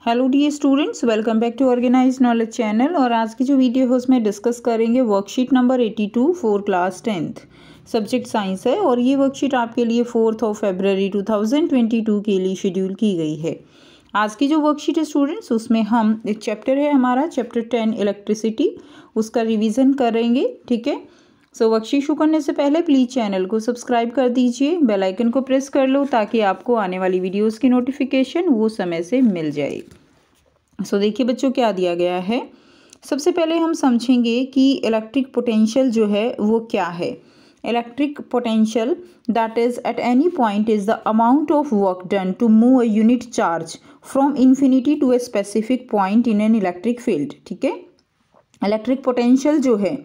Hello dear students, welcome back to organise knowledge channel. और आज की जो वीडियो है उसमें डिस्कस करेंगे worksheet number 82 for class 10th, subject science है। और ये वर्कशीट आपके लिए 4 फरवरी 2022 के लिए शेड्यूल की गई है। आज की जो वर्कशीट है स्टूडेंट्स, उसमें हम एक चैप्टर है हमारा चैप्टर 10 इलेक्ट्रिसिटी, उसका रिविज़न करेंगे। ठीक है, सो वर्कशीट शुरू करने से पहले प्लीज़ चैनल को सब्सक्राइब कर दीजिए, बेल आइकन को प्रेस कर लो ताकि आपको आने वाली वीडियोस की नोटिफिकेशन वो समय से मिल जाए। सो देखिए बच्चों, क्या दिया गया है। सबसे पहले हम समझेंगे कि इलेक्ट्रिक पोटेंशियल जो है वो क्या है। Electric potential that is at any point is the amount of work done to move a unit charge from infinity to a specific point in an electric field. ठीक है, इलेक्ट्रिक पोटेंशियल जो है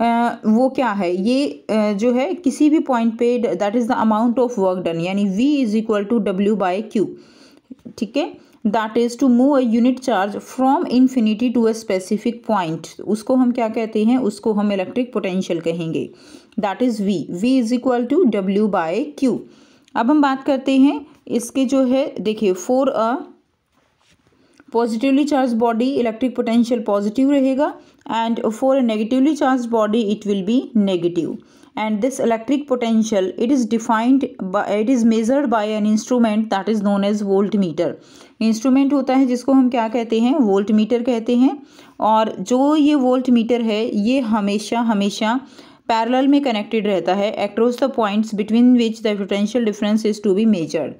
वो क्या है, ये जो है किसी भी पॉइंट पे that is the amount of work done, यानी V is equal to W/Q। ठीक है, that is to move a unit charge from infinity to a specific point. उसको हम क्या कहते हैं, उसको हम इलेक्ट्रिक पोटेंशियल कहेंगे। That is V is equal to W/Q। अब हम बात करते हैं इसके जो है, देखिए for a positively charge body electric potential positive रहेगा, and for a negatively charge body it will be negative. And this electric potential it is measured by an instrument that is known as voltmeter. Instrument होता है जिसको हम क्या कहते हैं, volt meter कहते हैं। और जो ये वोल्ट मीटर है ये हमेशा पैरेलल में कनेक्टेड रहता है across the points between which the potential difference is to be measured.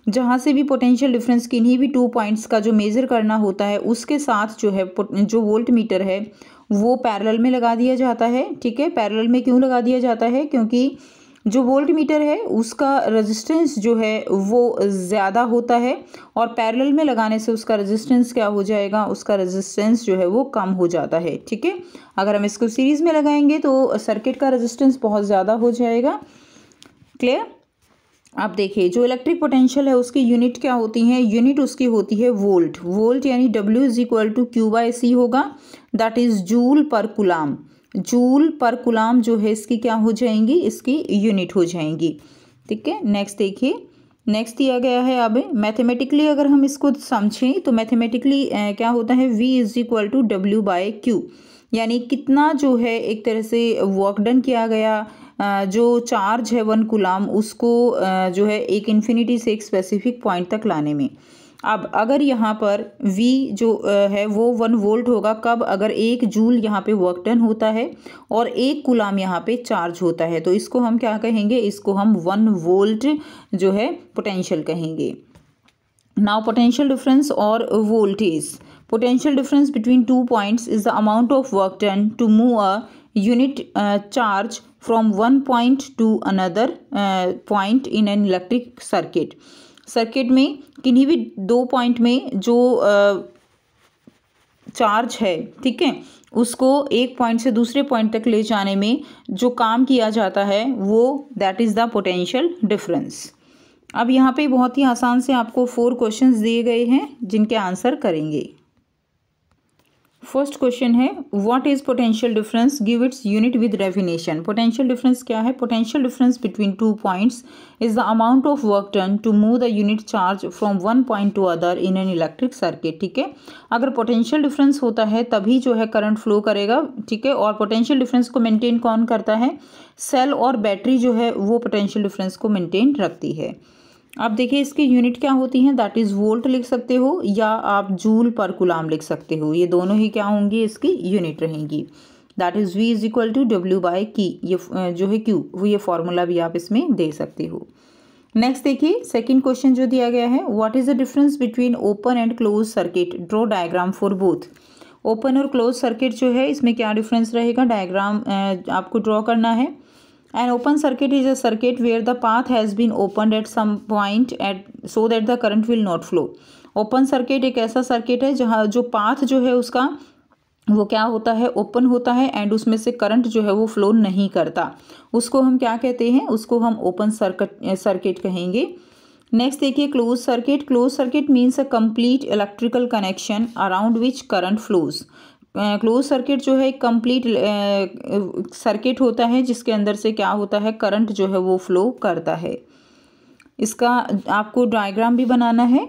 जहाँ से भी पोटेंशियल डिफरेंस किन्हीं भी 2 पॉइंट्स का जो मेज़र करना होता है उसके साथ जो है जो वोल्ट मीटर है वो पैरेलल में लगा दिया जाता है। ठीक है, पैरेलल में क्यों लगा दिया जाता है, क्योंकि जो वोल्ट मीटर है उसका रेजिस्टेंस जो है वो ज़्यादा होता है, और पैरेलल में लगाने से उसका रेजिस्टेंस क्या हो जाएगा, उसका रेजिस्टेंस जो है वो कम हो जाता है। ठीक है, अगर हम इसको सीरीज़ में लगाएंगे तो सर्किट का रेजिस्टेंस बहुत ज़्यादा हो जाएगा। क्लियर। आप देखिए जो इलेक्ट्रिक पोटेंशियल है उसकी यूनिट क्या होती है, यूनिट उसकी होती है वोल्ट यानी W is equal to Q/C होगा, दैट इज जूल पर कुलाम। जूल पर कुलाम जो है इसकी क्या हो जाएंगी, इसकी यूनिट हो जाएंगी। ठीक है, नेक्स्ट देखिए, नेक्स्ट दिया गया है। अब मैथमेटिकली अगर हम इसको समझें तो मैथमेटिकली क्या होता है, V is equal to W/Q, यानी कितना जो है एक तरह से वर्क डन किया गया, जो चार्ज है 1 कूलाम, उसको जो है एक इन्फिनिटी से एक स्पेसिफिक पॉइंट तक लाने में। अब अगर यहाँ पर V जो है वो 1 वोल्ट होगा, कब, अगर 1 जूल यहाँ पे वर्क डन होता है और 1 कूलाम यहाँ पे चार्ज होता है, तो इसको हम क्या कहेंगे, इसको हम 1 वोल्ट जो है पोटेंशियल कहेंगे। नाउ पोटेंशियल डिफरेंस और voltage. Potential difference between 2 points is the amount of work done to move a unit charge from one point to another point in an electric circuit. Circuit में किन्हीं भी 2 point में जो charge है, ठीक है, उसको एक पॉइंट से दूसरे पॉइंट तक ले जाने में जो काम किया जाता है वो that is the potential difference. अब यहाँ पे बहुत ही आसान से आपको 4 क्वेश्चंस दिए गए हैं जिनके आंसर करेंगे। फर्स्ट क्वेश्चन है, what is potential difference, give its unit with definition. Potential difference क्या है, potential difference between 2 points is the amount of work done to move the unit charge from one point to other in an electric circuit. ठीक है, अगर potential difference होता है तभी जो है करंट फ्लो करेगा। ठीक है, और पोटेंशियल डिफरेंस को मेंटेन कौन करता है, सेल और बैटरी जो है वो पोटेंशियल डिफरेंस को मेंटेन रखती है। अब देखिए इसकी यूनिट क्या होती है, दैट इज़ वोल्ट लिख सकते हो या आप जूल पर कुलाम लिख सकते हो, ये दोनों ही क्या होंगी, इसकी यूनिट रहेंगी। That is V is equal to W/Q, ये जो है Q वो ये फॉर्मूला भी आप इसमें दे सकते हो। नेक्स्ट देखिए सेकंड क्वेश्चन जो दिया गया है, what is the difference between open and close circuit, draw diagram for both. Open और क्लोज सर्किट जो है इसमें क्या डिफरेंस रहेगा, डायग्राम आपको ड्रॉ करना है। An open circuit is a circuit where the path has been opened at some point so that the current will not flow. Open circuit एक ऐसा सर्किट है जहाँ जो पाथ जो है उसका वो क्या होता है, ओपन होता है, एंड उसमें से करंट जो है वो फ्लो नहीं करता, उसको हम क्या कहते हैं, उसको हम ओपन सर्किट कहेंगे। नेक्स्ट देखिए close circuit. Close circuit means a complete electrical connection around which current flows. Close circuit जो है कंप्लीट सर्किट होता है जिसके अंदर से क्या होता है, करंट जो है वो फ्लो करता है। इसका आपको डायग्राम भी बनाना है।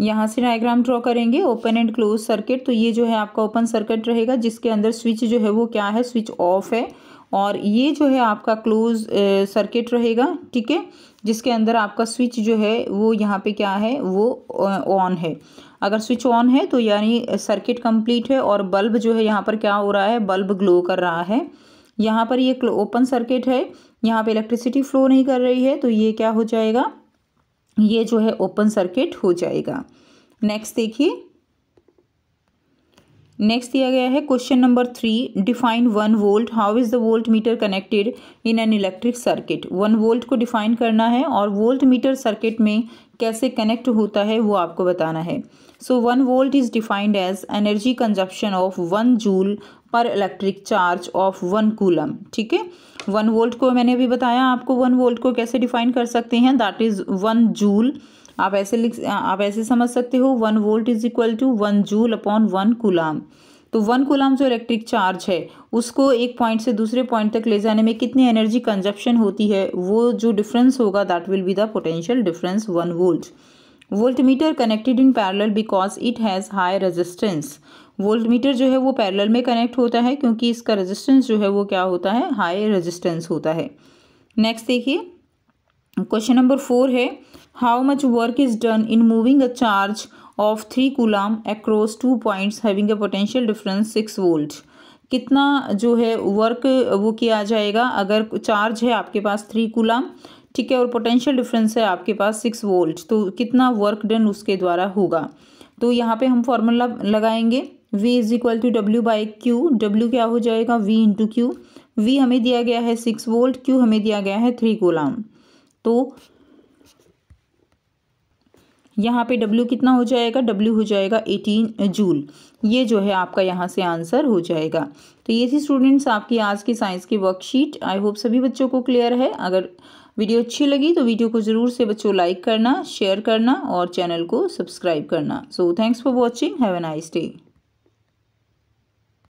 यहाँ से डायग्राम ड्रॉ करेंगे ओपन एंड क्लोज सर्किट। तो ये जो है आपका ओपन सर्किट रहेगा जिसके अंदर स्विच जो है वो क्या है, स्विच ऑफ है। और ये जो है आपका क्लोज सर्किट रहेगा, ठीक है, जिसके अंदर आपका स्विच जो है वो यहाँ पे क्या है, वो ऑन है। अगर स्विच ऑन है तो यानी सर्किट कंप्लीट है और बल्ब जो है यहाँ पर क्या हो रहा है, बल्ब ग्लो कर रहा है। यहाँ पर ये ओपन सर्किट है, यहाँ पे इलेक्ट्रिसिटी फ्लो नहीं कर रही है, तो ये क्या हो जाएगा, ये जो है ओपन सर्किट हो जाएगा। नेक्स्ट देखिए, नेक्स्ट दिया गया है question number 3, define 1 volt, how is the volt meter connected in an electric circuit. 1 volt को डिफाइन करना है और वोल्ट मीटर सर्किट में कैसे कनेक्ट होता है वो आपको बताना है। So 1 volt is defined as energy consumption of 1 joule per electric charge of 1 coulomb, ठीक है। 1 वोल्ट को मैंने अभी बताया आपको, 1 वोल्ट को कैसे डिफाइन कर सकते हैं, दैट इज 1 जूल। आप ऐसे समझ सकते हो 1 volt is equal to 1 joule upon 1 coulomb. तो 1 कूलाम जो इलेक्ट्रिक चार्ज है उसको एक पॉइंट से दूसरे पॉइंट तक ले जाने में कितनी एनर्जी कंजप्शन होती है, वो जो डिफरेंस होगा that will be the potential difference 1 volt. Voltmeter connected in parallel because it has high resistance. Voltmeter जो है वो पैरेलल में कनेक्ट होता है क्योंकि इसका रेजिस्टेंस जो है वो क्या होता है, हाई रेजिस्टेंस होता है। नेक्स्ट देखिए, क्वेश्चन नंबर 4 है, how much work is done in moving a charge of 3 coulomb across 2 points having a potential difference 6 volt. कितना जो है वर्क वो किया जाएगा अगर चार्ज है आपके पास 3 कूलाम, ठीक है, और पोटेंशियल डिफरेंस है आपके पास 6 वोल्ट, तो कितना वर्क डन उसके द्वारा होगा। तो यहाँ पे हम फॉर्मूला लगाएंगे, V is equal to W by Q. W क्या हो जाएगा, V इंटू क्यू। V हमें दिया गया है 6 वोल्ट, Q हमें दिया गया है 3 कूलाम। तो यहाँ पे W कितना हो जाएगा, W हो जाएगा 18 जूल। ये जो है आपका यहाँ से आंसर हो जाएगा। तो ये थी स्टूडेंट्स आपकी आज की साइंस की वर्कशीट। आई होप सभी बच्चों को क्लियर है। अगर वीडियो अच्छी लगी तो वीडियो को ज़रूर से बच्चों लाइक करना, शेयर करना और चैनल को सब्सक्राइब करना। So thanks for watching, have a nice day.